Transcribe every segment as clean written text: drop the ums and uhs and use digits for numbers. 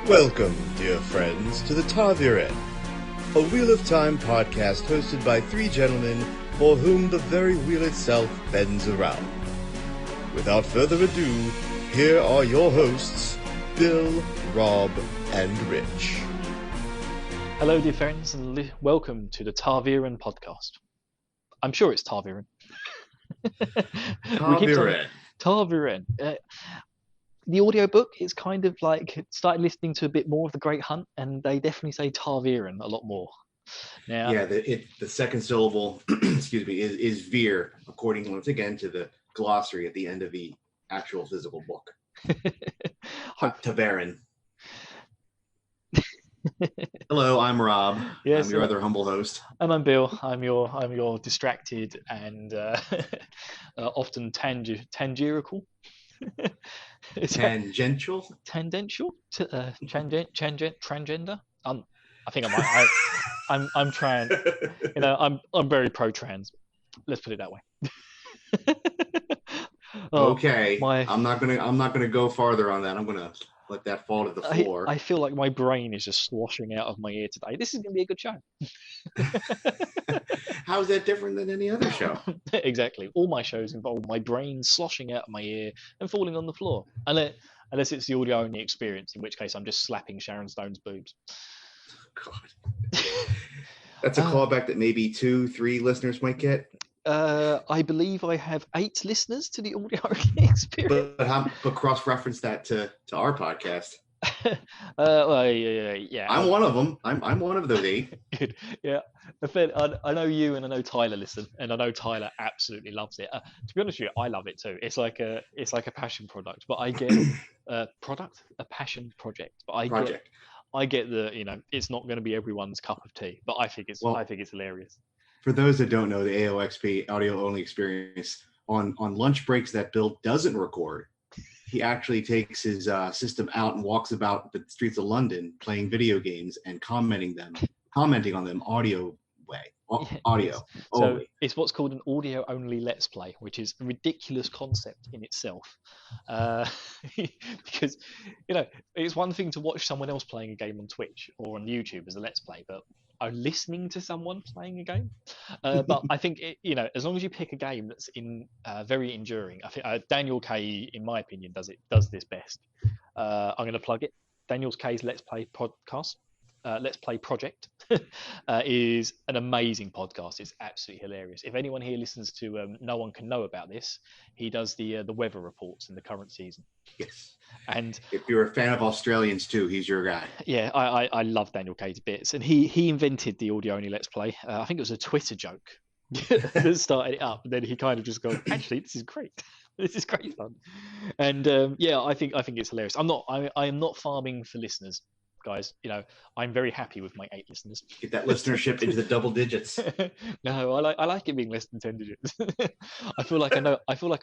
Welcome, dear friends, to the Taviren, a Wheel of Time podcast hosted by three gentlemen for whom the very wheel itself bends around. Without further ado, here are your hosts, Bill, Rob, and Rich. Hello, dear friends, and welcome to the Taviren podcast. I'm sure it's Taviren. Taviren. The audiobook is kind of like started listening to a bit more of The Great Hunt, and they definitely say Taviren a lot more. Now, yeah, the second syllable, excuse me, is Veer, according once again to the glossary at the end of the actual physical book. Taviren. Hello, I'm Rob. Yes, I'm your other humble host. And I'm Bill. I'm your distracted and often tangential. Tangential? Tangential? Transgender? I think I'm trying. I'm very pro-trans. Let's put it that way. Okay. I'm not gonna go farther on that. I'm gonna let that fall to the floor. I feel like my brain is just sloshing out of my ear today. This is gonna be a good show. How is that different than any other show? Exactly. All my shows involve my brain sloshing out of my ear and falling on the floor. Unless it's the audio only experience, in which case I'm just slapping Sharon Stone's boobs. God. That's a callback that maybe 2-3 listeners might get. I believe I have 8 listeners to the audio only experience. But cross-reference that to our podcast. Yeah. I'm one of them. I'm one of those 8. Good. Yeah. I know you, and I know Tyler listen, and I know Tyler absolutely loves it. To be honest with you, I love it too. It's like a passion product, but I get a passion project. But I get the it's not going to be everyone's cup of tea, but I think it's hilarious. For those that don't know, the AOXP audio only experience on lunch breaks that Bill doesn't record, he actually takes his system out and walks about the streets of London playing video games and commenting on them audio only. So it's what's called an audio only let's play, which is a ridiculous concept in itself. Because it's one thing to watch someone else playing a game on Twitch or on YouTube as a let's play, but I'm listening to someone playing a game. But I think as long as you pick a game that's very enduring, I think Daniel K, in my opinion, does this best. I'm going to plug it. Daniel K's Let's Play podcast. Let's Play Project is an amazing podcast. It's absolutely hilarious. If anyone here listens to No One Can Know About This, he does the weather reports in the current season. Yes. And if you're a fan of Australians too, he's your guy. Yeah, I love Daniel K to bits, and he invented the audio only Let's Play. I think it was a Twitter joke that started it up, and then he kind of just goes, actually, this is great. This is great fun. And I think it's hilarious. I am not farming for listeners, guys. I'm very happy with my 8 listeners. Get that listenership into the double digits. No, I like it being less than 10 digits. I feel like I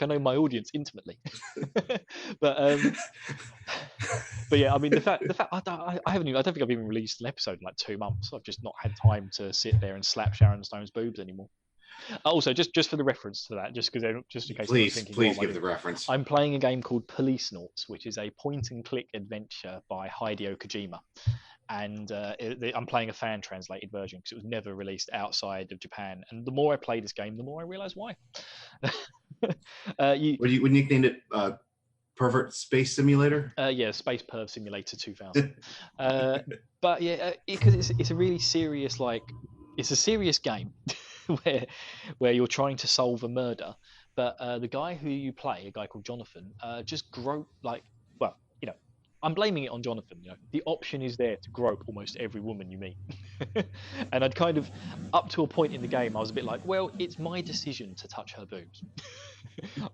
know my audience intimately. But yeah, I mean the fact I don't think I've even released an episode in like 2 months. I've just not had time to sit there and slap Sharon Stone's boobs anymore. Also, just for the reference to that, just in case. Please give the reference. I'm playing a game called Policenauts, which is a point-and-click adventure by Hideo Kojima, and I'm playing a fan-translated version because it was never released outside of Japan. And the more I play this game, the more I realise why. Would nickname it Pervert Space Simulator? Yeah, Space Perv Simulator 2000. But yeah, because it's a really serious it's a serious game. where you're trying to solve a murder, but the guy who you play, a guy called Jonathan, just I'm blaming it on Jonathan. The option is there to grope almost every woman you meet. And I'd kind of, up to a point in the game, I was a bit like, well, it's my decision to touch her boobs.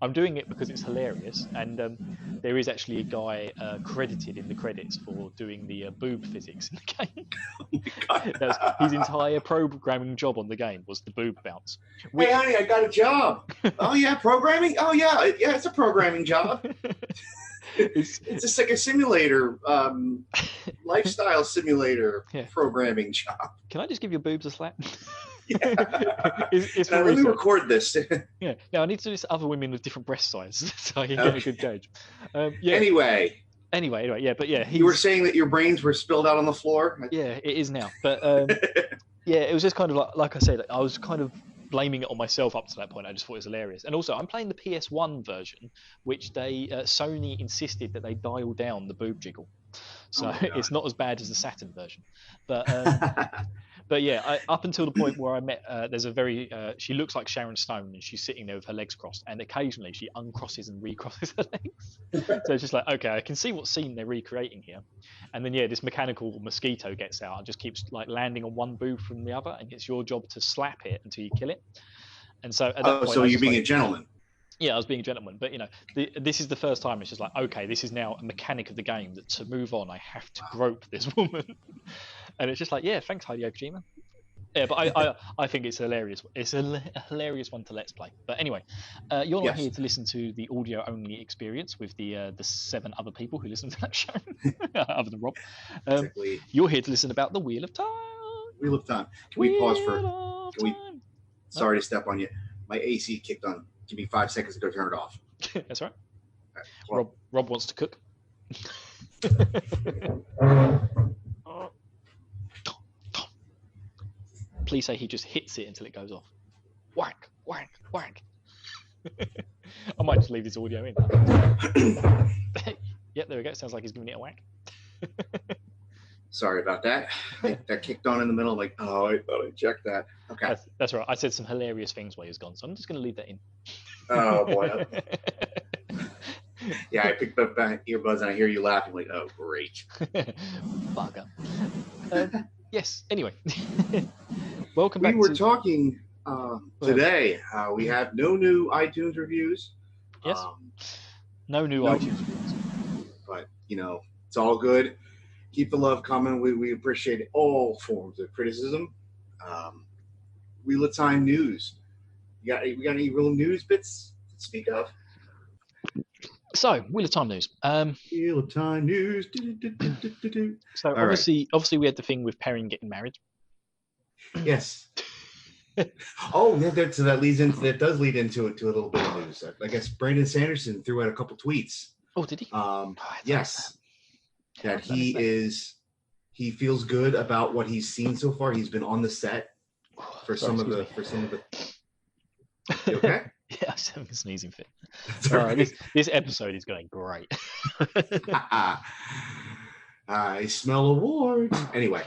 I'm doing it because it's hilarious, and there is actually a guy credited in the credits for doing the boob physics in the game. Oh my God. His entire programming job on the game was the boob bounce. Hey, honey, I got a job. Oh yeah, programming. Oh yeah, it's a programming job. It's just like a simulator, lifestyle simulator programming job. Can I just give your boobs a slap? Yeah. Let me record this. Yeah. Now I need to do this to other women with different breast sizes, so I can get a good gauge. Anyway, Anyway, yeah, but yeah, You were saying that your brains were spilled out on the floor. Yeah, it is now. But yeah, it was just kind of like I said, I was kind of blaming it on myself up to that point. I just thought it was hilarious. And also, I'm playing the PS1 version, which Sony insisted that they dial down the boob jiggle, so it's not as bad as the Saturn version. But but yeah, up until the point where I met, there's a very she looks like Sharon Stone, and she's sitting there with her legs crossed, and occasionally she uncrosses and recrosses her legs. So it's just like, okay, I can see what scene they're recreating here. And then yeah, this mechanical mosquito gets out and just keeps like landing on one boob from the other, and it's your job to slap it until you kill it. And so at that point, so you're being a gentleman. Yeah, I was being a gentleman, but this is the first time it's just like, okay, this is now a mechanic of the game that to move on, I have to grope this woman, and it's just like, yeah, thanks, Hideo Kojima. Yeah, but I think it's hilarious. It's a hilarious one to let's play. But anyway, you're not here to listen to the audio only experience with the 7 other people who listen to that show, other than Rob. Exactly. You're here to listen about the Wheel of Time. Wheel of Time. Can we pause for? Sorry to step on you. My AC kicked on. Give me 5 seconds to go turn it off. That's right. Well, Rob wants to cook. Please say he just hits it until it goes off. Whack, whack, whack. I might just leave this audio in. Yep, there we go. Sounds like he's giving it a whack. Sorry about that. That kicked on in the middle. I'm like, oh, I thought I checked that. Okay. That's right. I said some hilarious things while he was gone, so I'm just going to leave that in. Oh, boy. Yeah, I picked up earbuds and I hear you laughing. Like, oh, great. Bugger. Yes, anyway. Welcome back. We were talking today. We have no new iTunes reviews. Yes. No new iTunes reviews. But, it's all good. Keep the love coming. We appreciate all forms of criticism. Wheel of Time news. We got any real news bits to speak of? So, Wheel of Time news. Wheel of Time news. So obviously we had the thing with Perrin getting married. Yes. Oh, yeah. So that does lead into a little bit of news. I guess Brandon Sanderson threw out a couple tweets. Oh, did he? Yes. That he feels good about what he's seen so far. He's been on the set for some of the. You okay? Yeah, I was having a sneezing fit. Right. This episode is going great. I smell awards. Anyway.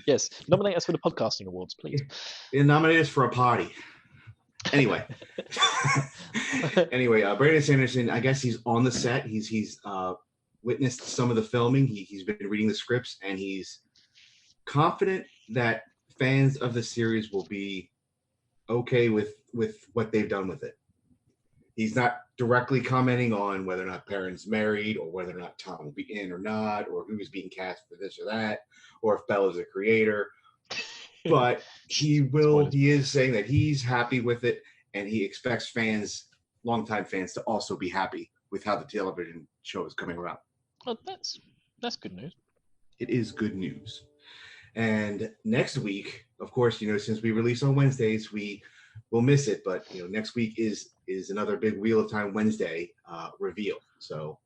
Yes, nominate us for the podcasting awards, please. Nominate us for a party. Anyway. Brandon Sanderson, I guess he's on the set. He's witnessed some of the filming. He's been reading the scripts, and he's confident that fans of the series will be okay with what they've done with it. He's not directly commenting on whether or not Perrin's married, or whether or not Tom will be in or not, or who's being cast for this or that, or if Bella's a creator. But he is saying that he's happy with it, and he expects longtime fans, to also be happy with how the television show is coming around. Well, that's good news. It is good news. And next week, of course, since we release on Wednesdays, we will miss it. But next week is another big Wheel of Time Wednesday reveal. So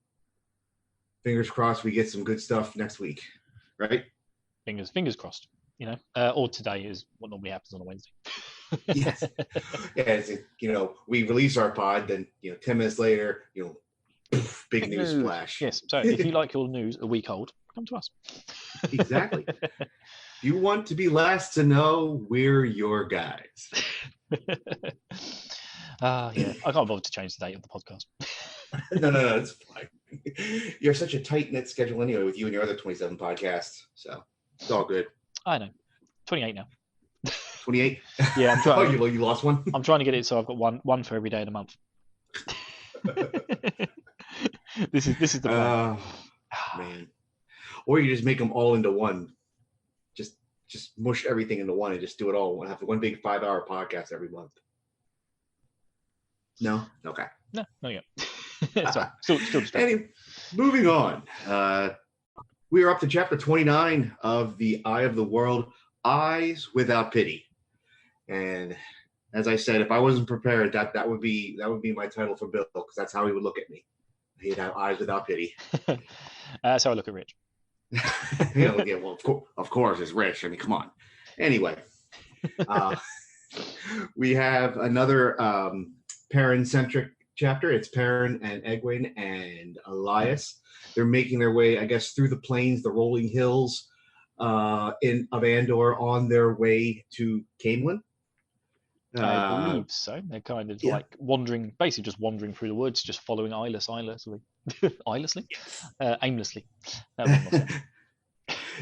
fingers crossed we get some good stuff next week, right? Fingers crossed. Or today is what normally happens on a Wednesday. Yes. Yeah. We release our pod, then 10 minutes later, big news splash. Yes. So if you like your news a week old, come to us. Exactly. If you want to be last to know, we're your guys. Yeah. I can't bother to change the date of the podcast. No, it's fine. You're such a tight-knit schedule anyway with you and your other 27 podcasts, so it's all good. I know. 28 now. 28? Yeah, I'm trying. Oh, you lost one? I'm trying to get it so I've got one for every day of the month. This is the plan. Man. Or you just make them all into one. Just mush everything into one and just do it all. Have one big 5-hour podcast every month. No? Okay. No, yeah. Sorry, still distracted. Anyway, moving on. We are up to chapter 29 of The Eye of the World, Eyes Without Pity. And as I said, if I wasn't prepared, that would be my title for Bill, because that's how he would look at me. He'd have eyes without pity. So I look at Rich. Yeah, well, of course, it's Rich. I mean, come on. Anyway, we have another Perrin-centric chapter. It's Perrin and Egwene and Elias. They're making their way, I guess, through the plains, the rolling hills of Andor on their way to Caemlyn. I believe so. They're kind of like wandering, basically just wandering through the woods, just following aimlessly.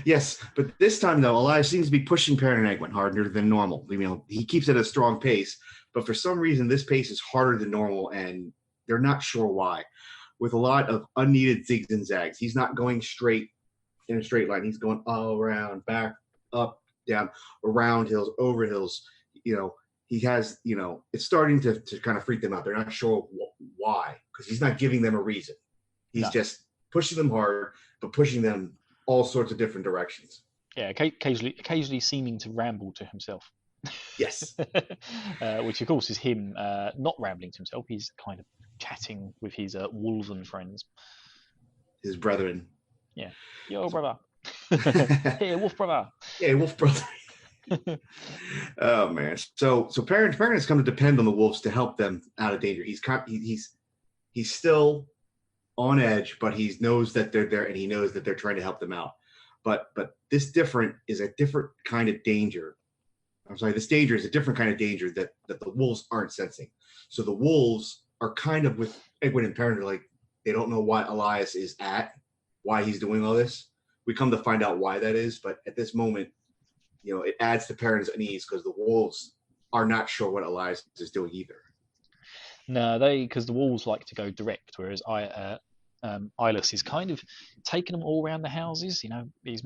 Yes, but this time though, Elias seems to be pushing Perrin and Egwene harder than normal. You know, he keeps at a strong pace, but for some reason this pace is harder than normal, and they're not sure why. With a lot of unneeded zigs and zags, he's not going straight in a straight line. He's going all around, back, up, down, around hills, over hills. You know, he has. You know, it's starting to kind of freak them out. They're not sure why, because he's not giving them a reason. He's just pushing them hard, but pushing them all sorts of different directions. Yeah, occasionally seeming to ramble to himself. Yes. Which of course is him not rambling to himself. He's kind of chatting with his wolven friends. His brethren. Yeah. Yo, brother. Hey, wolf brother. Yeah, wolf brother. Oh man. So Perrin has come to depend on the wolves to help them out of danger. He's still on edge, but he knows that they're there, and he knows that they're trying to help them out. But this is a different kind of danger. I'm sorry, this danger is a different kind of danger that the wolves aren't sensing. So the wolves are kind of with Egwene and Perrin, like they don't know why Elias is why he's doing all this. We come to find out why that is, but at this moment, you know, it adds to Perrin's unease because the wolves are not sure what Elias is doing either. No, because the wolves like to go direct, whereas Eyeless is kind of taking them all around the houses. You know, he's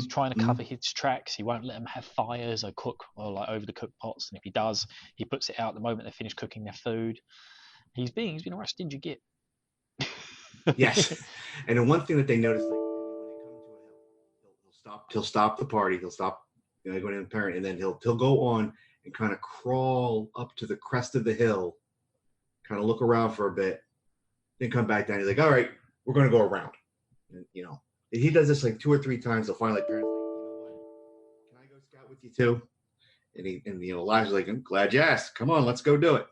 trying to cover his tracks. He won't let them have fires or cook or like over the cook pots. And if he does, he puts it out the moment they finish cooking their food. He's been a right stingy git. Yes, and the one thing that they notice, like when they come to a hill, he'll stop the party. He'll stop, you know, going in Perrin, and then he'll go on and kind of crawl up to the crest of the hill, kind of look around for a bit, then come back down. He's like, all right, we're going to go around. And, you know, he does this like 2 or 3 times. He'll finally, like, Perrin's like, you know what? Can I go scout with you too? And you know, Elijah's like, I'm glad you asked. Come on, let's go do it.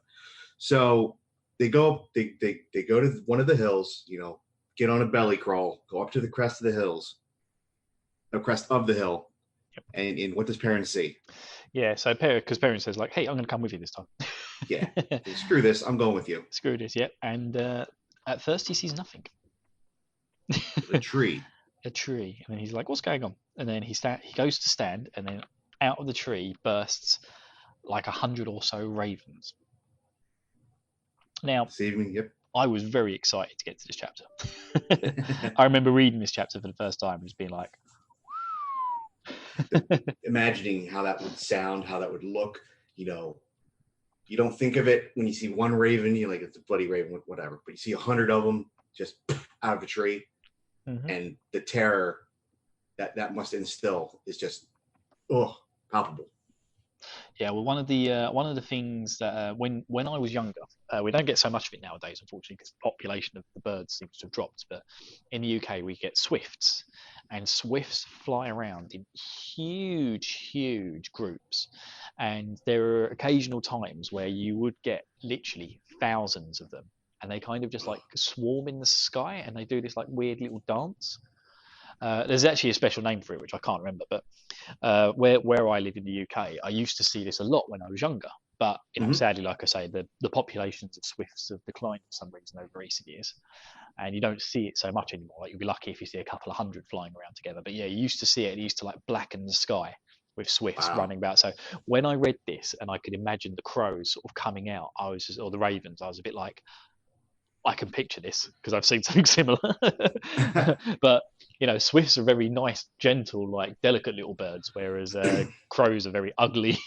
So they go to one of the hills, you know, get on a belly crawl, go up to the crest of the hill. And what does Perrin see? Yeah, so because Perrin says like, hey, I'm going to come with you this time. Yeah, screw this, I'm going with you. Screw this, yeah. And at first he sees nothing. A tree. A tree. And then he's like, what's going on? And then he goes to stand, and then out of the tree bursts like 100 or so ravens. Now, I was very excited to get to this chapter. I remember reading this chapter for the first time and just being like, imagining how that would sound, how that would look. You know, you don't think of it when you see one raven, you're like, it's a bloody raven, whatever. But you see 100 of them just out of a tree, and the terror that must instill is just palpable. Yeah, well, one of the things that when I was younger, we don't get so much of it nowadays, unfortunately, because the population of the birds seems to have dropped. But in the UK, we get swifts, and swifts fly around in huge groups. And there are occasional times where you would get literally thousands of them, and they kind of just like swarm in the sky, and they do this like weird little dance. There's actually a special name for it, which I can't remember, but where I live in the UK, I used to see this a lot when I was younger. But you know, sadly, like I say, the populations of swifts have declined for some reason over recent years, and you don't see it so much anymore. Like, you'll be lucky if you see a couple of 100 flying around together. But yeah, you used to see it. It used to like blacken the sky with swifts running about. So when I read this and I could imagine the crows sort of coming out, or the ravens, I was a bit like, I can picture this because I've seen something similar. But you know, swifts are very nice, gentle, like delicate little birds, whereas crows are very ugly,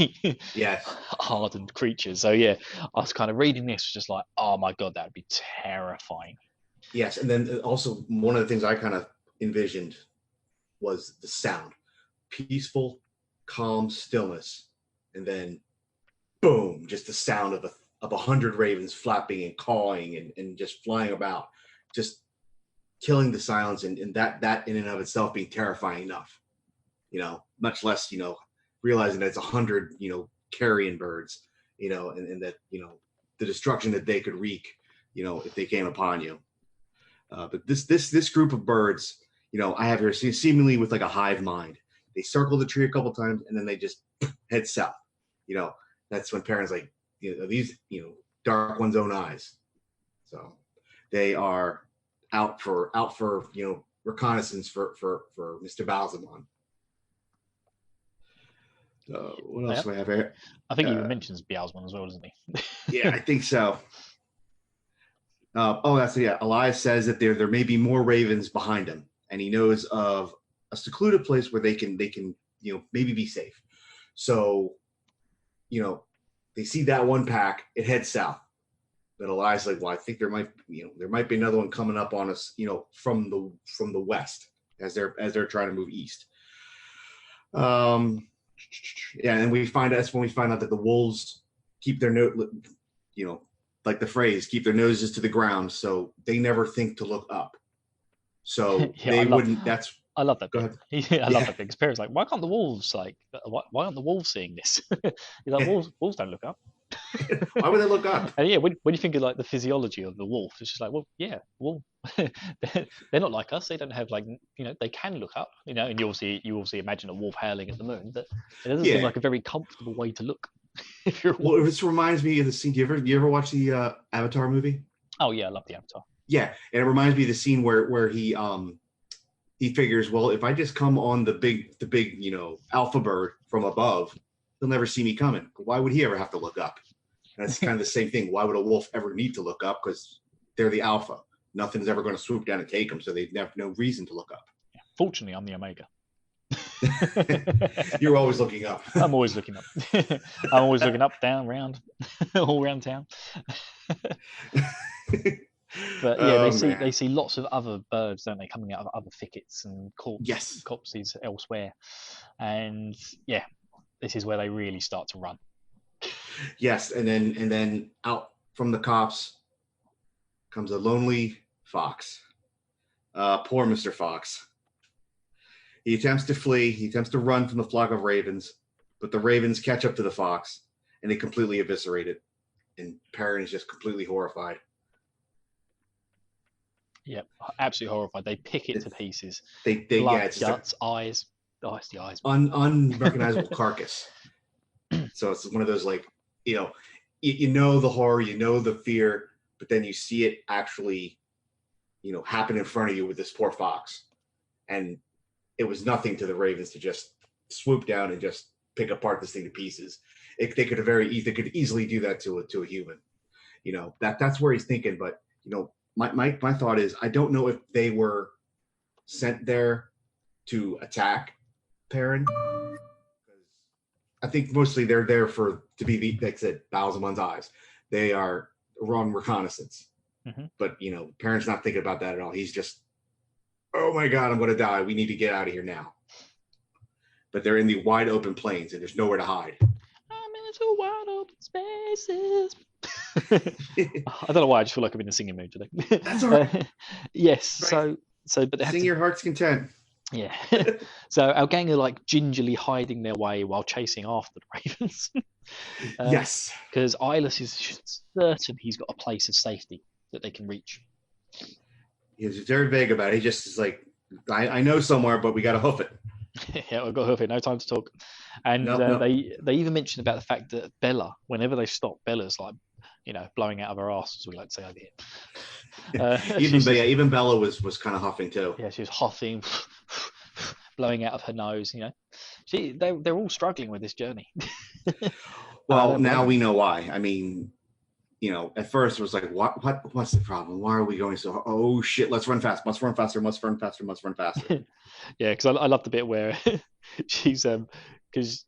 hardened creatures. So yeah, I was kind of reading this, just like, oh my god, that would be terrifying. Yes, and then also one of the things I kind of envisioned was the sound, peaceful, calm stillness, and then boom, just the sound of 100 ravens flapping and cawing and just flying about. Just killing the silence, and that in and of itself being terrifying enough, much less, realizing that it's 100, carrion birds, and that, the destruction that they could wreak, if they came upon you. But this group of birds, I have here seemingly with like a hive mind. They circle the tree a couple times and then they just head south. That's when Perrin's like, these, dark one's own eyes. So they are out for reconnaissance for Mr. Balsamon. What else do I have here? I think he even mentions Bialsman as well, doesn't he? Yeah, I think so. Elias says that there may be more ravens behind him, and he knows of a secluded place where they can maybe be safe. So, they see that one pack, it heads south. But Elias is like, well, I think there might be another one coming up on us, from the west as they're trying to move east. And that's when we find out that the wolves keep their like the phrase, keep their noses to the ground, so they never think to look up. So I love that. Go ahead. I love that thing. Because Perrin's like, why can't the wolves why aren't the wolves seeing this? He's like, wolves don't look up. Why would they look up? And when you think of like the physiology of the wolf, it's just like, they're not like us. They don't have they can look up, and you obviously imagine a wolf howling at the moon, but it doesn't seem like a very comfortable way to look. Well, this reminds me of the scene. Do you ever watch the Avatar movie? Oh yeah, I love the Avatar. Yeah, and it reminds me of the scene where he figures, well, if I just come on the big alpha bird from above, he'll never see me coming. Why would he ever have to look up? And it's kind of the same thing. Why would a wolf ever need to look up? Because they're the alpha. Nothing's ever going to swoop down and take them, so they have no reason to look up. Yeah. Fortunately, I'm the Omega. You're always looking up. I'm always looking up. I'm always looking up, down, round, all around town. But yeah, they see lots of other birds, don't they, coming out of other thickets and copses elsewhere. And yeah, this is where they really start to run. Yes, and then out from the copse comes a lonely fox. Poor Mr. Fox. He attempts to flee. He attempts to run from the flock of ravens, but the ravens catch up to the fox, and they completely eviscerate it. And Perrin is just completely horrified. Yep, absolutely horrified. They pick it to pieces. Blood, guts, eyes. Oh, it's the eyes. Unrecognizable carcass. So it's one of those you know the horror, you know the fear, but then you see it actually, happen in front of you with this poor fox. And it was nothing to the ravens to just swoop down and just pick apart this thing to pieces. They could easily do that to a human. That's where he's thinking. But my thought is, I don't know if they were sent there to attack Perrin. I think mostly they're there to be like I said, Balsamon's eyes. They are on reconnaissance. Mm-hmm. But Perrin's not thinking about that at all. He's just, oh my God, I'm going to die. We need to get out of here now. But they're in the wide open plains and there's nowhere to hide. I'm into wide open spaces. I don't know why. I just feel like I'm in a singing mood today. That's all right. Yes. Right. So, but they sing your heart's content. Yeah. So our gang are gingerly hiding their way while chasing after the ravens. Yes. Because Eyeless is certain he's got a place of safety that they can reach. He's very vague about it. He just is like, I know somewhere, but we got to hoof it. Yeah, we've got to hoof it. No time to talk. And they even mentioned about the fact that Bella, whenever they stop, Bella's blowing out of her ass, as we like to say over here. Even Bella was kind of huffing too. Yeah, she was huffing, blowing out of her nose. They're all struggling with this journey. Well, now we know why. I mean, at first it was like, what's the problem? Why are we going so? Oh shit! Let's run fast. Must run faster. Must run faster. Must run faster. Yeah, because I love the bit where she's because.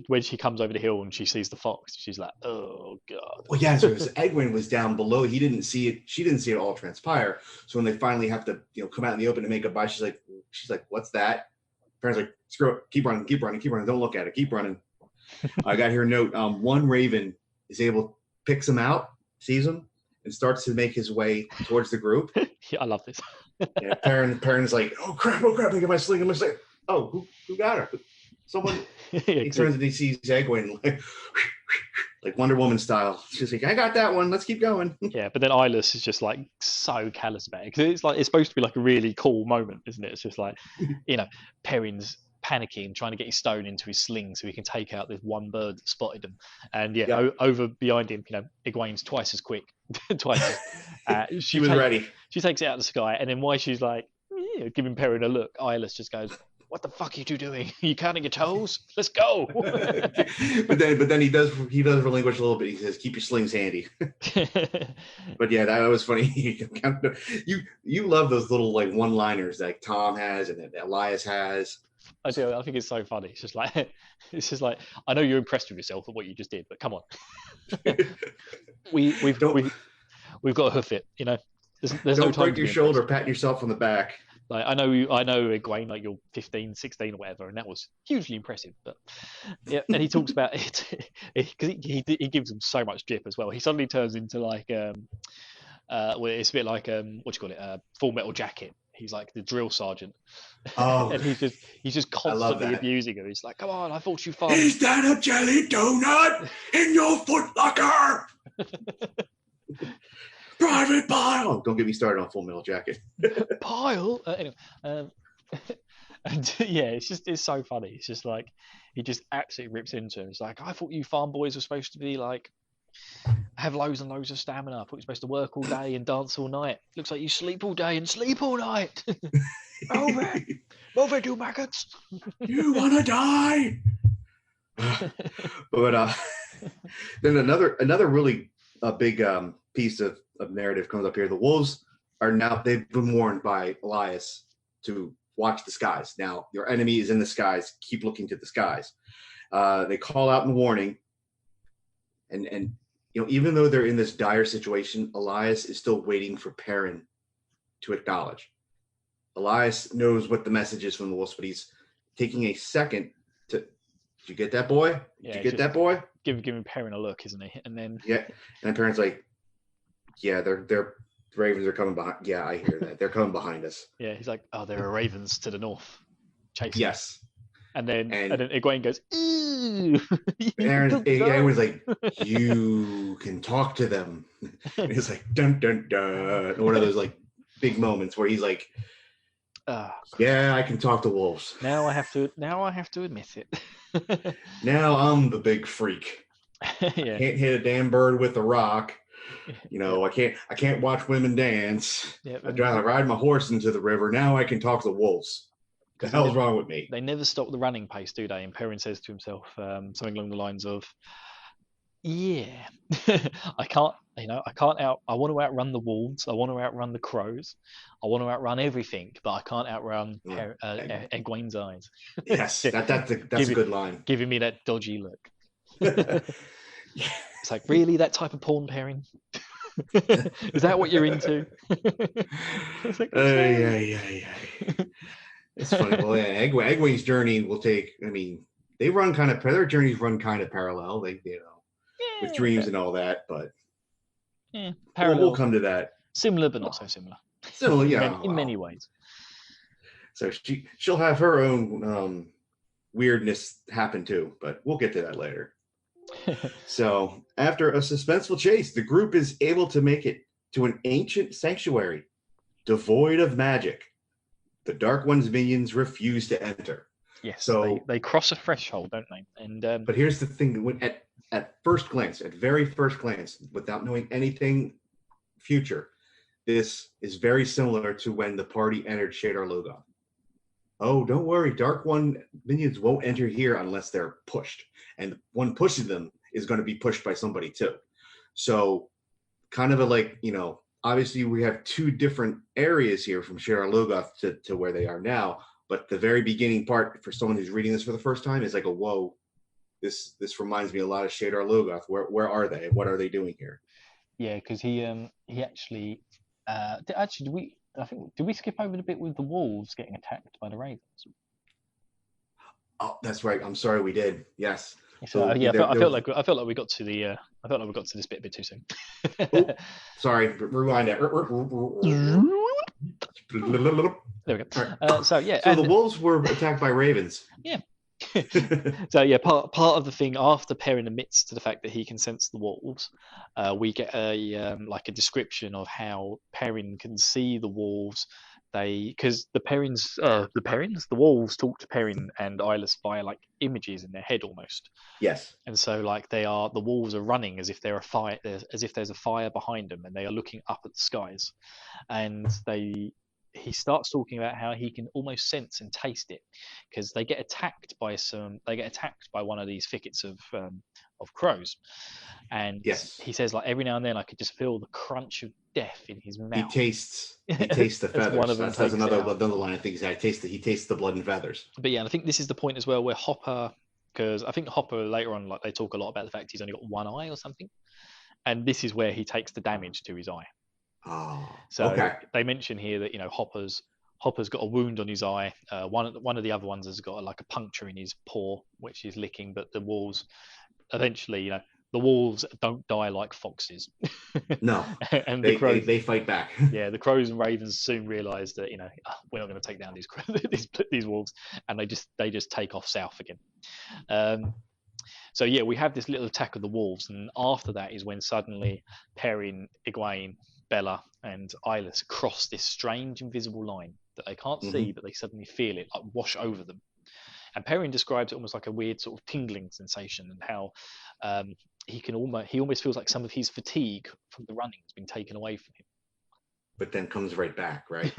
When she comes over the hill and she sees the fox, she's like, "Oh God!" Well, yeah. So Egwene was down below. He didn't see it. She didn't see it all transpire. So when they finally have to, come out in the open to make a buy, she's like, "What's that?" Parents like, "Screw it. Keep running. Keep running. Keep running. Don't look at it. Keep running." I got here a note. One raven is able picks him out, sees him, and starts to make his way towards the group. Yeah, I love this. And Perrin's like, oh crap, I got my sling. I'm like, oh, who got her? Someone. Yeah, He turns and he sees Egwene like Wonder Woman style. She's like, I got that one. Let's keep going. yeah, but then Eyeless is just like so callous about it, because it's supposed to be like a really cool moment, isn't it? It's just like, Perrin's panicking, trying to get his stone into his sling so he can take out this one bird that spotted him. And over behind him, Egwene's twice as quick, twice. She was ready. She takes it out of the sky, and then while she's like giving Perrin a look, Eyeless just goes, "What the fuck are you two doing? Are you counting your toes? Let's go." but then he does relinquish a little bit. He says, "Keep your slings handy." But yeah, that was funny. You love those little like one-liners that Tom has and that Elias has. I do. I think it's so funny. It's just like I know you're impressed with yourself at what you just did, but come on. We've got to hoof it. There's no don't time break to your be shoulder, impressed. patting yourself on the back. Like I know Egwene, like you're 15, 16 or whatever, and that was hugely impressive. But yeah, and he talks about it because he gives them so much jip as well. He suddenly turns into like well, it's a bit like what you call it, Full Metal Jacket. He's like the drill sergeant. Oh, and he's just constantly abusing her. He's like, "Come on, I thought you fun." Is that a jelly donut in your footlocker? Private Pile. Don't get me started on Full Metal Jacket. Pile. Anyway, and yeah, it's so funny. It's just like he just absolutely rips into him. It's like, I thought you farm boys were supposed to be like have loads and loads of stamina. I thought you're supposed to work all day and dance all night. Looks like you sleep all day and sleep all night. Over, you maggots. You wanna die? But then another really big piece of narrative comes up here. The wolves they've been warned by Elias to watch the skies. Now your enemy is in the skies. Keep looking to the skies. They call out in warning, and even though they're in this dire situation, Elias is still waiting for Perrin to acknowledge. Elias knows what the message is from the wolves, but he's taking a second to. Did you get that boy? Did you get that boy? Giving Perrin a look, isn't he? And then and Perrin's like, yeah, they're ravens are coming behind. Yeah, I hear that. They're coming behind us. Yeah, he's like, oh, there are ravens to the north, chasing. Yes. And then Egwene goes, "Ooh." Aaron was like, "You can talk to them." And he's like, "Dun dun dun." One of those like big moments where he's like, "Yeah, I can talk to wolves." Now I have to admit it. Now I'm the big freak. Yeah. Can't hit a damn bird with a rock. I can't watch women dance. Yep. I'd rather ride my horse into the river. Now I can talk to wolves. What the hell's wrong with me? They never stop the running pace, do they? And Perrin says to himself something along the lines of, "Yeah, I can't. I want to outrun the wolves. I want to outrun the crows. I want to outrun everything, but I can't outrun Egwene's eyes." Yes, that's a good line. Giving me that dodgy look. It's like, really, that type of porn, Perrin? Is that what you're into? It's like, yeah. It's funny. Well, yeah, Egwene's journey will take. I mean, their journeys run kind of parallel. They, with dreams and all that. But parallel. We'll come to that. Similar, but not so similar. Similar, yeah. In many ways. So she'll have her own weirdness happen too, but we'll get to that later. So after a suspenseful chase, the group is able to make it to an ancient sanctuary devoid of magic. The Dark One's minions refuse to enter. Yes, so they cross a threshold, don't they? And but here's the thing: at very first glance, without knowing anything future, this is very similar to when the party entered Shadar Logoth. Oh, don't worry, Dark One minions won't enter here unless they're pushed, and one pushing them is going to be pushed by somebody too. So, kind of obviously we have two different areas here from Shadar Logoth to where they are now, but the very beginning part for someone who's reading this for the first time is like, whoa, this reminds me a lot of Shadar Logoth. Where are they? What are they doing here? Yeah, because he actually did we skip over the bit with the wolves getting attacked by the ravens? Oh, that's right. I'm sorry, we did. Yes. So So yeah, there- I there felt was- like we got to the I felt like we got to this bit a bit too soon. Oh, sorry, rewind that. There we go. Alright. So yeah, So the and wolves were attacked by ravens. yeah. So yeah, part of the thing after Perrin admits to the fact that he can sense the wolves, we get a like a description of how Perrin can see the wolves. Because the wolves talk to Perrin and Eyeless via like images in their head almost, Yes. and so like the wolves are running as if they're a fire, as if there's a fire behind them, and they are looking up at the skies, and he starts talking about how he can almost sense and taste it because they get attacked by one of these thickets of crows, and Yes. he says like every now and then I could just feel the crunch of death in his He mouth. tastes the As one feathers. of them That's takes it another out. line I think he tastes the blood and feathers. But yeah, and I think this is the point as well where Hopper, because I think Hopper later on, like they talk a lot about the fact he's only got one eye or something, and this is where he takes the damage to his eye. Oh, So okay. they mention here that Hopper's got a wound on his eye. One of the other ones has got like a puncture in his paw, which he's licking. But the wolves, eventually, the wolves don't die like foxes. No, And the crows, they fight back. yeah, the crows and ravens soon realise that we're not going to take down these wolves, and they just take off south again. So yeah, we have this little attack of the wolves, and after that is when suddenly Perrin, Egwene, Bella, and Eyeless cross this strange invisible line that they can't see, but they suddenly feel it like wash over them. And Perrin describes it almost like a weird sort of tingling sensation, and how he almost feels like some of his fatigue from the running has been taken away from him. But then comes right back, right?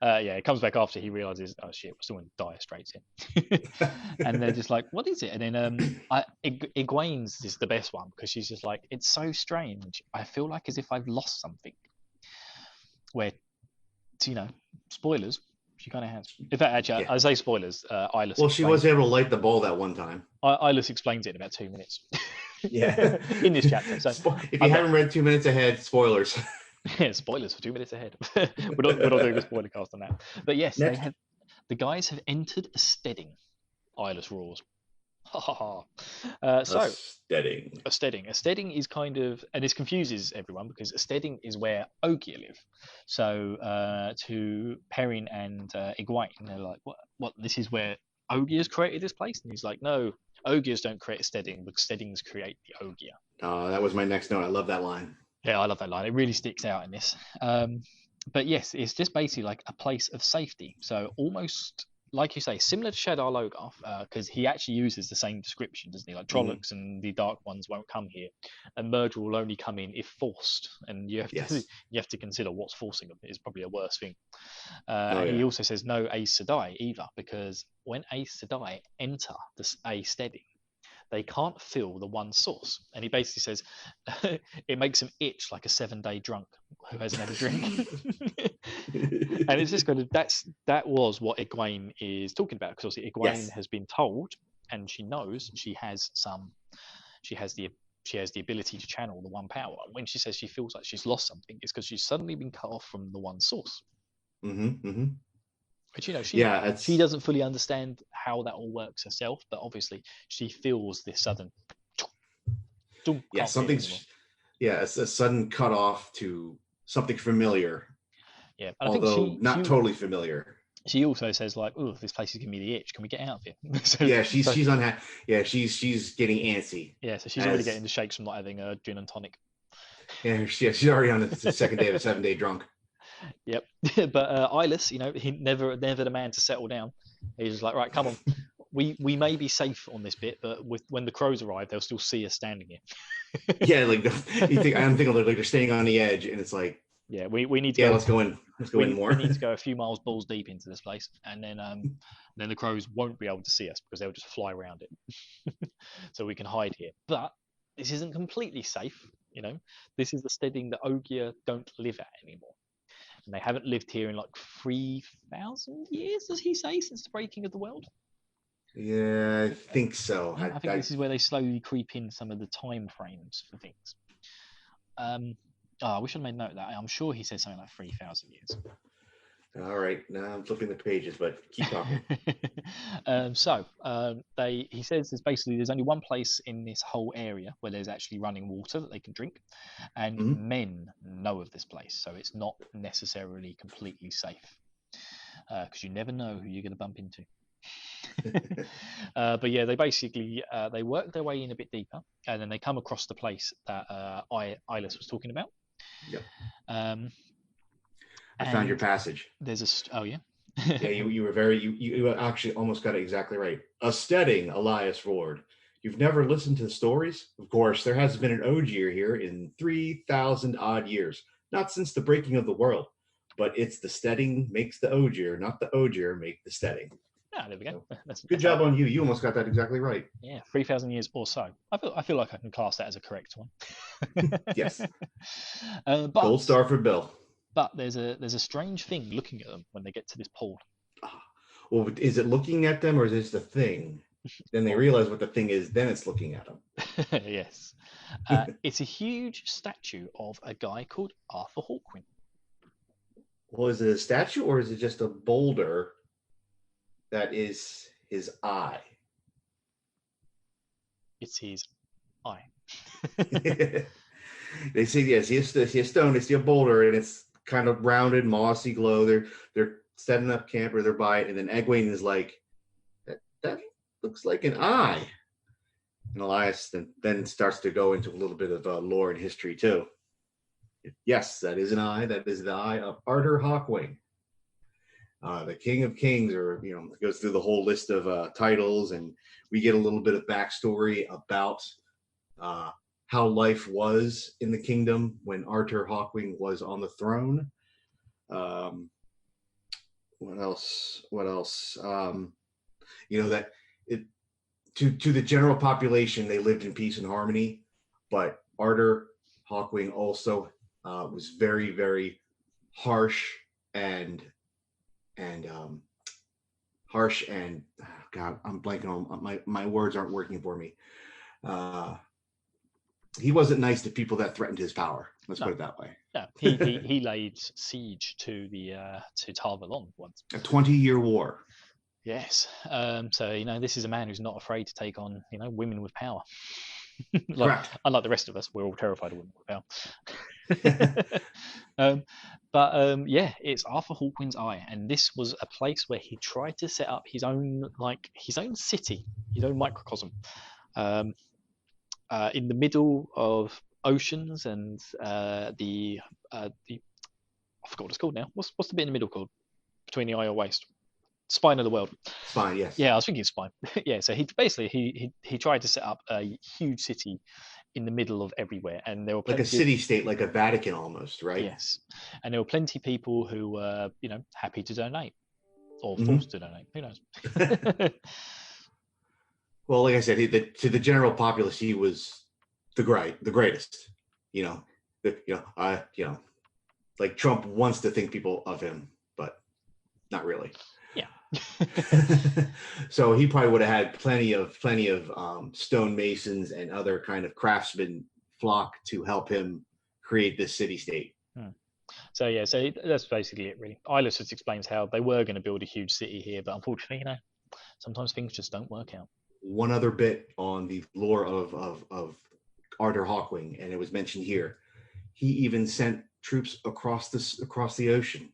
Yeah, it comes back after he realizes, oh shit, we're still in dire straits here. And they're just like, what is it? And then Egwene's is the best one because she's just like, it's so strange. I feel like as if I've lost something. Where, spoilers, she kind of has. In fact, actually, Yeah. I say spoilers. Eyeless. Well, she was able to light the ball that one time. Eyeless explains it in about 2 minutes. Yeah. In this chapter. So if you haven't read 2 minutes ahead, spoilers. Yeah, spoilers for 2 minutes ahead. we're not doing a spoiler cast on that. But yes, the guys have entered a steading. Eyeless roars. Ha ha ha. So A steading. A steading is kind of, and this confuses everyone because a steading is where Ogier live. So to Perrin and Egwene, they're like, what? This is where Ogier's created this place? And he's like, no, Ogiers don't create a steading because steadings create the Ogier. That was my next note. I love that line. Yeah, I love that line. It really sticks out in this. But yes, it's just basically like a place of safety. So almost, like you say, similar to Shadar Logoth, because he actually uses the same description, doesn't he? Like Trollocs and the Dark Ones won't come here, and Murder will only come in if forced. And you have to consider what's forcing them is probably a worse thing. He also says no Aes Sedai either, because when Aes Sedai enter a steading, they can't fill the one source. And he basically says it makes them itch like a 7-day drunk who hasn't had a drink. And it's just kind of that was what Egwene is talking about, because obviously Egwene has been told, and she knows she has the ability to channel the one power. When she says she feels like she's lost something, it's because she's suddenly been cut off from the one source. Which she doesn't fully understand how that all works herself, but obviously she feels this sudden. A sudden cut off to something familiar. Yeah, and although not totally familiar. She also says like, "Oh, this place is giving me the itch. Can we get out of here?" Yeah, she's unhappy. Yeah, she's getting antsy. Yeah, so she's already getting the shakes from not having a gin and tonic. Yeah, she's already on the second day of a 7-day drunk. Yep, but Eyeless, he never the man to settle down. He's just like, right, come on, we may be safe on this bit, but when the crows arrive, they'll still see us standing here. Yeah, like I'm thinking like they're standing on the edge, and it's like, yeah, we need to. Yeah, let's go in. Let's go in more. We need to go a few miles balls deep into this place, and then the crows won't be able to see us because they'll just fly around it, so we can hide here. But this isn't completely safe. This is the steading that Ogier don't live at anymore. And they haven't lived here in like 3,000 years, does he say, since the breaking of the world? Yeah, I think so. I think this is where they slowly creep in some of the time frames for things. We should have made note of that. I'm sure he said something like 3,000 years. All right, now I'm flipping the pages, but keep talking. He says there's only one place in this whole area where there's actually running water that they can drink, and Mhm. men know of this place, so it's not necessarily completely safe because you never know who you're going to bump into. But yeah, they basically they work their way in a bit deeper, and then they come across the place that Eyeless was talking about. Yep. Um, I found your and passage. there's a oh yeah. Yeah, you were you actually almost got it exactly right. A steading, Elias roared. You've never listened to the stories? Of course, there hasn't been an Ogier here in 3,000 odd years, not since the breaking of the world. But it's the steading makes the Ogier, not the Ogier make the steading. Ah, there we go. Good job on you. You almost got that exactly right. Yeah, 3,000 years or so. I feel like I can class that as a correct one. Yes. But Gold star for Bill. But there's a strange thing looking at them when they get to this pool. Well, is it looking at them or is this the thing? Then they realize what the thing is, then it's looking at them. Yes. It's a huge statue of a guy called Arthur Hawkwing. Well, is it a statue or is it just a boulder that is his eye? It's his eye. They say, yes, he see a stone, they see a boulder, and it's kind of rounded, mossy glow. They're setting up camp or they're by it, and then Egwene is like, that looks like an eye. And Elias then starts to go into a little bit of lore and history too. Yes, that is an eye. That is the eye of Arthur Hawkwing, the King of Kings, or goes through the whole list of titles, and we get a little bit of backstory about how life was in the kingdom when Arthur Hawkwing was on the throne. What else? That it to the general population, they lived in peace and harmony, but Arthur Hawkwing also was very, very harsh and God, I'm blanking on my words aren't working for me. He wasn't nice to people that threatened his power. Let's put it that way. No, he laid siege to Tar Valon once. A 20-year war. Yes. So this is a man who's not afraid to take on women with power. Correct. Unlike the rest of us, we're all terrified of women with power. Yeah, it's Arthur Hawkwing's eye, and this was a place where he tried to set up his own city, his own microcosm, in the middle of oceans and the I forgot what it's called now. What's the bit in the middle called between the eye and waist? Spine of the world. Spine, yes. Yeah, I was thinking spine. Yeah, so he tried to set up a huge city in the middle of everywhere, and there were like a city-state, like a Vatican almost, right? Yes, and there were plenty of people who were happy to donate or forced to donate. Who knows? Well, like I said, to the general populace, he was the greatest. Like Trump wants to think people of him, but not really. Yeah. So he probably would have had plenty of stonemasons and other kind of craftsmen flock to help him create this city-state. So that's basically it, really. Eyeless just explains how they were going to build a huge city here, but unfortunately, sometimes things just don't work out. One other bit on the lore of Arthur Hawkwing, and it was mentioned here. He even sent troops across the ocean.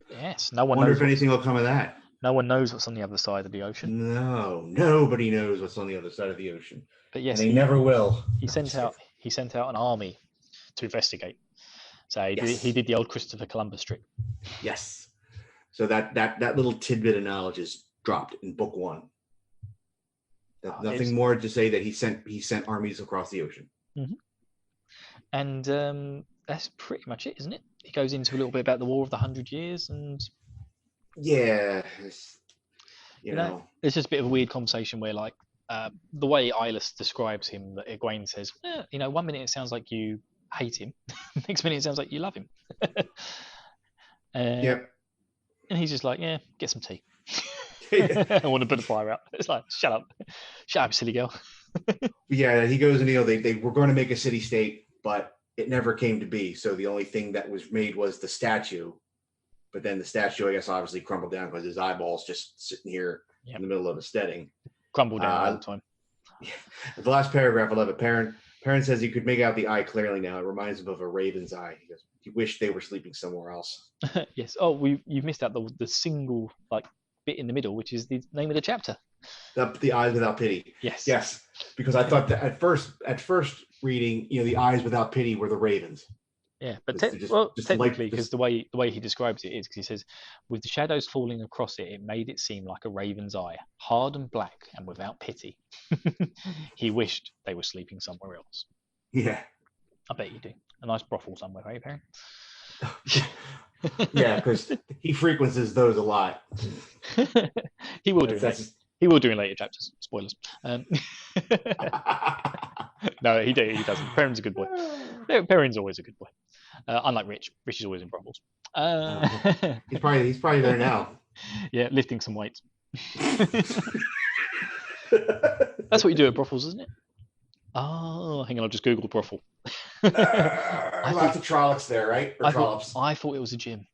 Yes. No one wonder knows if anything will come of that. No one knows what's on the other side of the ocean. No, nobody knows what's on the other side of the ocean. But yes, and they never will. He sent out an army to investigate. So he did the old Christopher Columbus trick. Yes. So that little tidbit of knowledge is dropped in book 1. Nothing more to say that he sent armies across the ocean. Mm-hmm. And that's pretty much it, isn't it? He goes into a little bit about the War of the 100 Years, and yeah, you know, it's just a bit of a weird conversation where, like, the way Eyeless describes him, that Egwene says, 1 minute it sounds like you hate him, next minute it sounds like you love him. Yep. And he's just like, yeah, get some tea. I want to put a fire out. It's like, shut up, silly girl. Yeah, he goes and they were going to make a city-state, but it never came to be. So the only thing that was made was the statue. But then the statue, I guess, obviously crumbled down because his eyeball's just sitting here in the middle of a steading. Crumbled down all the time. Yeah. The last paragraph, I love it. Perrin says you could make out the eye clearly now. It reminds him of a raven's eye. He goes, he wished they were sleeping somewhere else. Yes. Oh, you've missed out the single bit in the middle, which is the name of the chapter. The eyes without pity. Yes. Yes. Because I thought that at first reading, the eyes without pity were the ravens. Yeah, but technically, because the way he describes it is because he says, with the shadows falling across it, it made it seem like a raven's eye, hard and black and without pity. He wished they were sleeping somewhere else. Yeah. I bet you do. A nice brothel somewhere, right, Perrin? Yeah, because he frequents those a lot. He will do. He will do in later chapters. Spoilers. No, he doesn't. Perrin's a good boy. Perrin's always a good boy. Unlike Rich. Rich is always in brothels. He's probably there now. Yeah, lifting some weights. That's what you do at brothels, isn't it? Oh, hang on, I'll just Google brothel. Lots of trollops there, right? Or trollops. I thought it was a gym.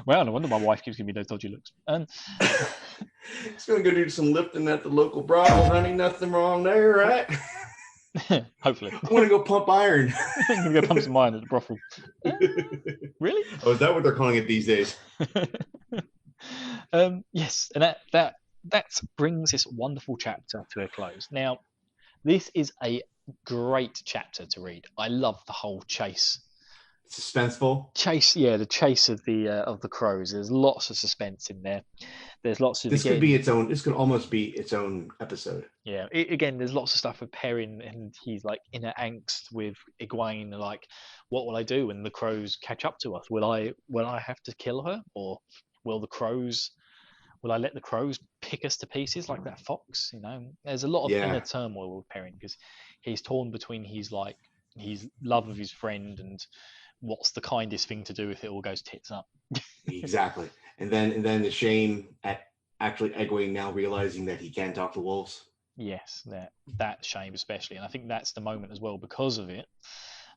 Well, no wonder my wife keeps giving me those dodgy looks. He's going to go do some lifting at the local brothel, honey. Nothing wrong there, right? Hopefully. I want to go pump iron. I'm going to go pump some iron at the brothel. Really? Oh, is that what they're calling it these days? Yes, and that brings this wonderful chapter to a close. Now, this is a great chapter to read. I love the whole chase. Suspenseful the chase of the crows. There's lots of suspense in there. There's lots of this could almost be its own episode. Yeah, again, there's lots of stuff with Perrin, and he's like inner angst with Egwene, like, what will I do when the crows catch up to us? Will I have to kill her, or will I let the crows pick us to pieces like that fox? There's a lot of inner turmoil with Perrin because he's torn between his love of his friend and what's the kindest thing to do if it all goes tits up. Exactly. And then the shame at actually Egwene now realizing that he can talk to wolves. Yes, that shame especially. And I think that's the moment as well because of it.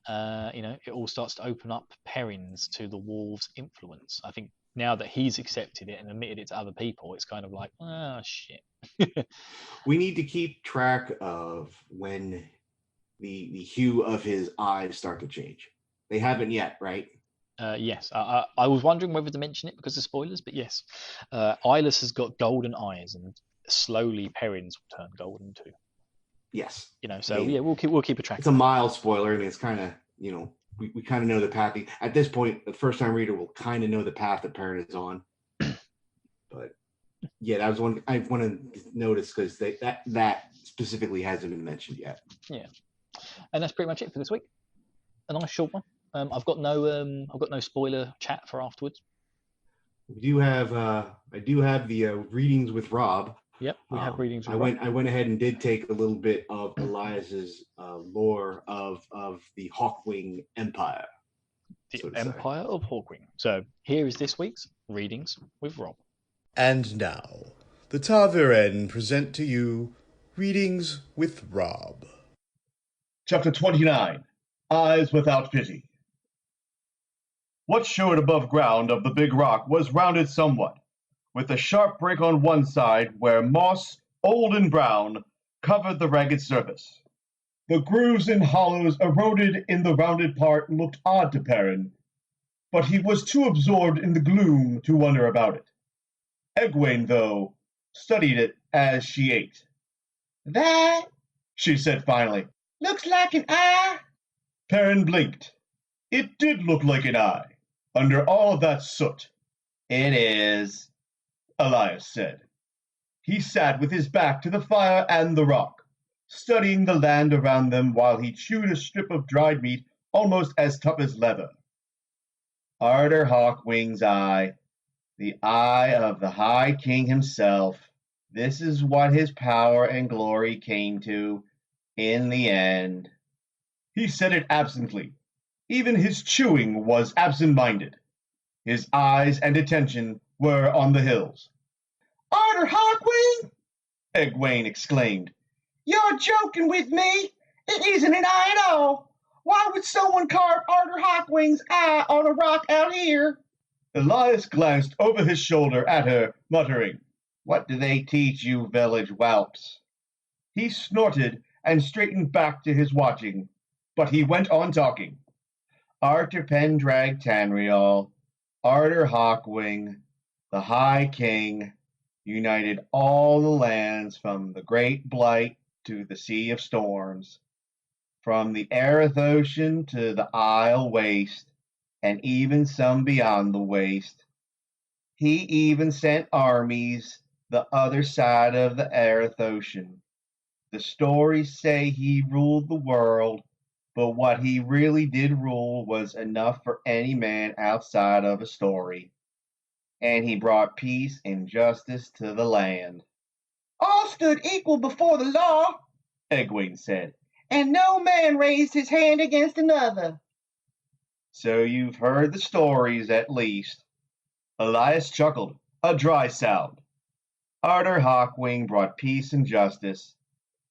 It all starts to open up Perrin's to the wolves' influence. I think now that he's accepted it and admitted it to other people, it's kind of like, oh, shit. We need to keep track of when the hue of his eyes start to change. They haven't yet, right? Yes. I was wondering whether to mention it because of spoilers, but yes. Eyeless has got golden eyes, and slowly Perrin's will turn golden too. Yes. We'll keep a track. It's a mild spoiler, and it's kind of, we kind of know the path. At this point, the first-time reader will kind of know the path that Perrin is on. But yeah, that was one I wanted to notice because that specifically hasn't been mentioned yet. Yeah, and that's pretty much it for this week. A nice short one. I've got no spoiler chat for afterwards. I do have the readings with Rob. Yep, we have readings with Rob. I went ahead and did take a little bit of Elias's lore of the Hawkwing Empire. The Empire of Hawkwing. So here is this week's readings with Rob. And now, the Ta'veren present to you readings with Rob. Chapter 29. Eyes Without Pity. What showed above ground of the big rock was rounded somewhat, with a sharp break on one side where moss, old and brown, covered the ragged surface. The grooves and hollows eroded in the rounded part looked odd to Perrin, but he was too absorbed in the gloom to wonder about it. Egwene, though, studied it as she ate. "That," she said finally, "looks like an eye." Perrin blinked. It did look like an eye, under all of that soot. "It is," Elias said. He sat with his back to the fire and the rock, studying the land around them while he chewed a strip of dried meat almost as tough as leather. Arthur Hawkwing's eye, the eye of the High King himself. This is what his power and glory came to in the end. He said it absently. Even his chewing was absent-minded. His eyes and attention were on the hills. "Arthur Hawkwing!" Egwene exclaimed. "You're joking with me! It isn't an eye at all! Why would someone carve Arthur Hawkwing's eye on a rock out here? Elias glanced over his shoulder at her, muttering, "What do they teach you village whelps?" He snorted and straightened back to his watching, but he went on talking. Arthur Pendrag Tanreal, Arthur Hawkwing, the High King, united all the lands from the Great Blight to the Sea of Storms, from the Aerith Ocean to the Isle Waste, and even some beyond the waste. He even sent armies the other side of the Aerith Ocean. The stories say he ruled the world, but what he really did rule was enough for any man outside of a story. And he brought peace and justice to the land. All stood equal before the law, Egwene said, and no man raised his hand against another. So you've heard the stories, at least. Elias chuckled, a dry sound. Arthur Hawkwing brought peace and justice,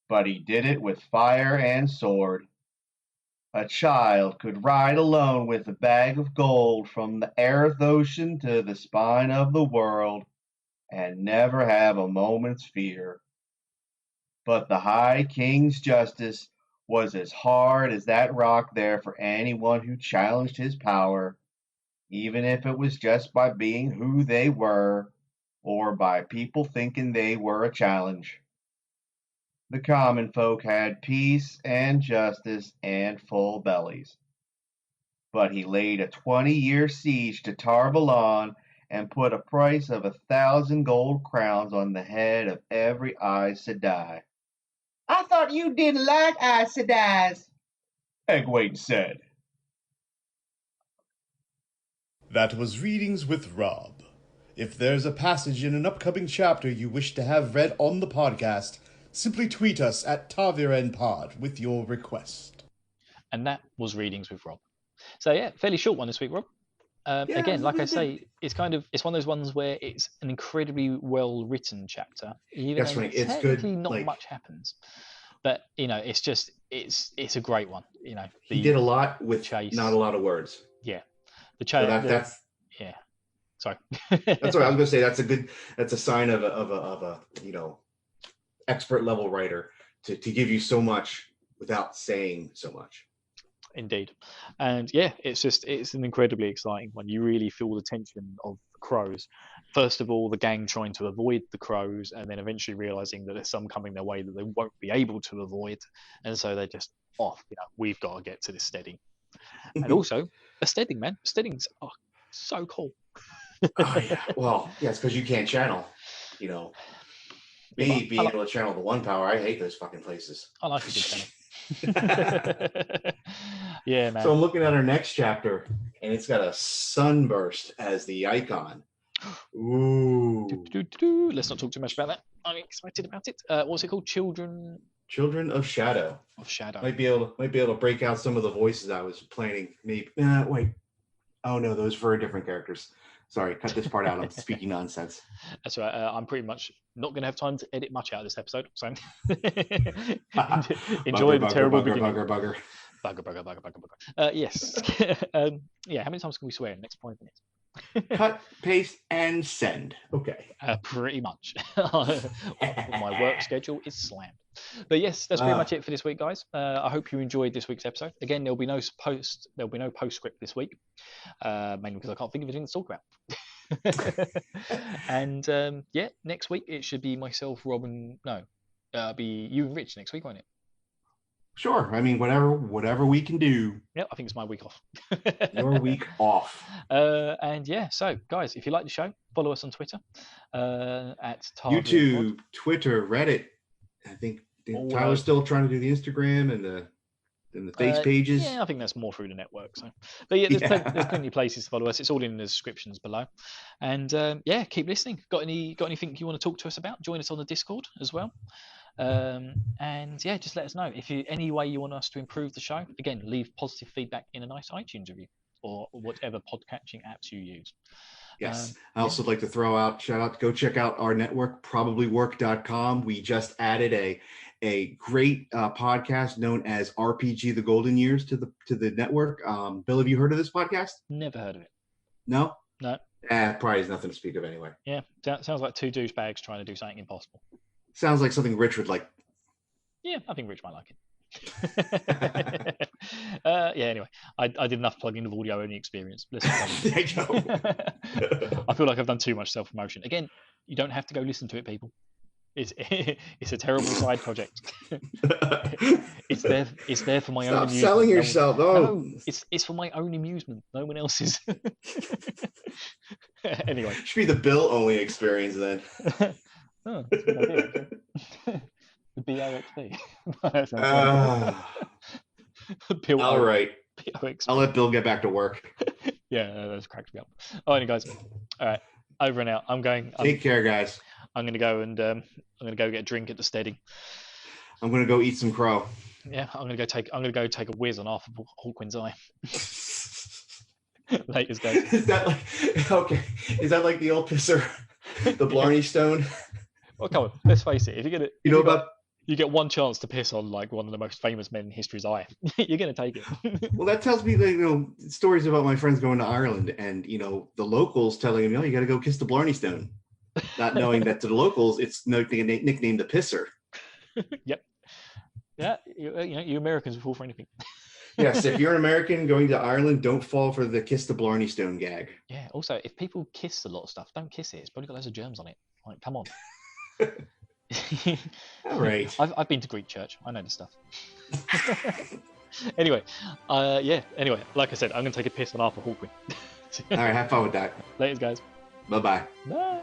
but he did it with fire and sword. A child could ride alone with a bag of gold from the Aerith Ocean to the spine of the world and never have a moment's fear. But the High King's justice was as hard as that rock there for anyone who challenged his power, even if it was just by being who they were or by people thinking they were a challenge. The common folk had peace and justice and full bellies. But he laid a 20-year siege to Tar Valon and put a price of 1,000 gold crowns on the head of every Aes Sedai. I thought you didn't like Aes Sedais, Egwene said. That was Readings with Rob. If there's a passage in an upcoming chapter you wish to have read on the podcast, simply tweet us at TarVirenPod with your request. And that was Readings with Rob. So yeah, fairly short one this week, Rob. Again, like I say, it's one of those ones where it's an incredibly well written chapter. Even That's though right. It's good. Not much happens, but it's a great one. He did a lot with chase. Not a lot of words. Yeah, the chase. So that's yeah. Sorry. That's what I was going to say. That's a sign of a expert level writer to give you so much without saying so much. Indeed. And yeah, it's an incredibly exciting one. You really feel the tension of the crows. First of all, the gang trying to avoid the crows, and then eventually realizing that there's some coming their way that they won't be able to avoid, and so they're just off. We've got to get to this steading. And also a steading, man. Steadings are so cool. Oh yeah. Well, yeah, it's because you can't channel. Me being able to channel the one power, I hate those fucking places. I like a good channel. Yeah, man. So I'm looking at our next chapter, and it's got a sunburst as the icon. Ooh. Let's not talk too much about that. I'm excited about it. What's it called? Children of Shadow. Of Shadow. Might be able to break out some of the voices I was planning. Maybe. Wait. Oh no, those were different characters. Sorry, cut this part out. I'm speaking nonsense. That's right. I'm pretty much not going to have time to edit much out of this episode. So enjoy the terrible beginning. Bugger. Yes. Yeah. How many times can we swear in the next 5 minutes? Cut, paste, and send. Okay. Pretty much. My work schedule is slammed. But yes, that's pretty much it for this week, guys. I hope you enjoyed this week's episode. Again, there'll be no postscript this week, mainly because I can't think of anything to talk about. And next week it should be myself, Robin. No, be you and Rich next week, won't it? Sure. I mean, whatever we can do. Yeah, I think it's my week off. Your week off. And yeah, so guys, if you like the show, follow us on Twitter at YouTube, Twitter, Reddit. I think Tyler's still trying to do the Instagram and the face pages. Yeah, I think that's more through the network. So, but yeah, there's plenty of places to follow us. It's all in the descriptions below. And keep listening. Got anything you want to talk to us about? Join us on the Discord as well. And yeah, just let us know if any way you want us to improve the show. Again, leave positive feedback in a nice iTunes review or whatever podcatching apps you use. Yes. I also like to throw out, go check out our network, probablywork.com. We just added a great podcast known as RPG: The Golden Years to the network. Bill, have you heard of this podcast? Never heard of it. No. No. Probably has nothing to speak of anyway. Yeah, sounds like two douchebags trying to do something impossible. Sounds like something Rich would like. Yeah, I think Rich might like it. Yeah, anyway, I did enough plugging of audio only experience. Listen, There you go. I feel like I've done too much self promotion. Again, you don't have to go listen to it, people. It's a terrible side project. It's there for my own amusement. Stop selling yourself. No, it's for my own amusement. No one else's. Anyway, Should be the Bill only experience then. oh, that's a good idea. The BOXP. Bill All right. BOXP. I'll let Bill get back to work. Yeah, that's cracked me up. Oh, anyway, guys. All right, over and out. Take care, guys. I'm gonna go and I'm gonna go get a drink at the steady. I'm gonna go eat some crow. Yeah, I'm gonna go take a whiz on Arthur Hawkwind's eye. Latest, guys. Is that like okay? Is that like the old pisser, the Blarney Stone? Well, come on, let's face it. If you get it, you get one chance to piss on like one of the most famous men in history's eye. You're gonna take it. Well, that tells me that stories about my friends going to Ireland and the locals telling them, you got to go kiss the Blarney Stone, not knowing that to the locals it's nicknamed the pisser. Yep. Yeah, you Americans will fall for anything. Yes, if you're an American going to Ireland, don't fall for the kiss the Blarney Stone gag. Yeah. Also, if people kiss a lot of stuff, don't kiss it. It's probably got loads of germs on it. Like, come on. All right. I've been to Greek church. I know this stuff. Anyway, yeah. Anyway, like I said, I'm gonna take a piss on Arthur Hawkwind. All right. Have fun with that. Later, guys. Bye-bye. Bye.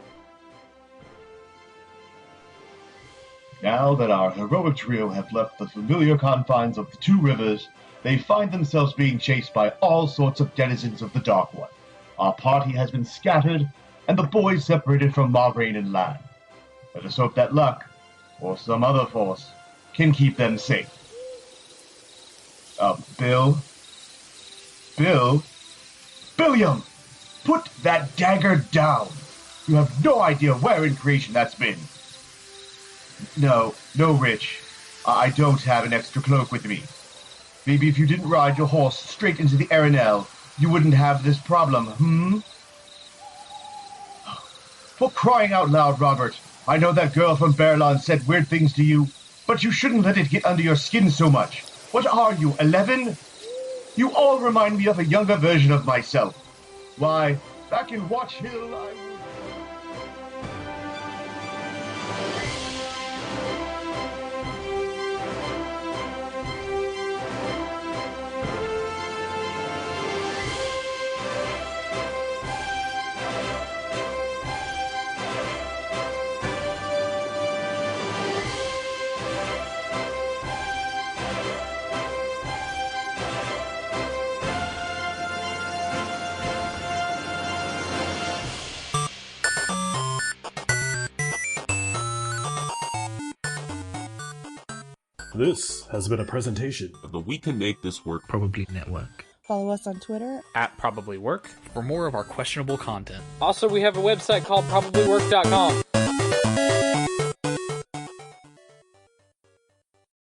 Now that our heroic trio have left the familiar confines of the Two Rivers, they find themselves being chased by all sorts of denizens of the Dark One. Our party has been scattered, and the boys separated from Mograine and Lan. Let us hope that luck, or some other force, can keep them safe. Bill? Billiam! Put that dagger down! You have no idea where in creation that's been. No, Rich. I don't have an extra cloak with me. Maybe if you didn't ride your horse straight into the Arenelle, you wouldn't have this problem, For crying out loud, Robert, I know that girl from Berlon said weird things to you, but you shouldn't let it get under your skin so much. What are you, 11? You all remind me of a younger version of myself. Why, back in Watch Hill, I... This has been a presentation of the We Can Make This Work Probably Network. Follow us on Twitter @ProbablyWork for more of our questionable content. Also, we have a website called probablywork.com.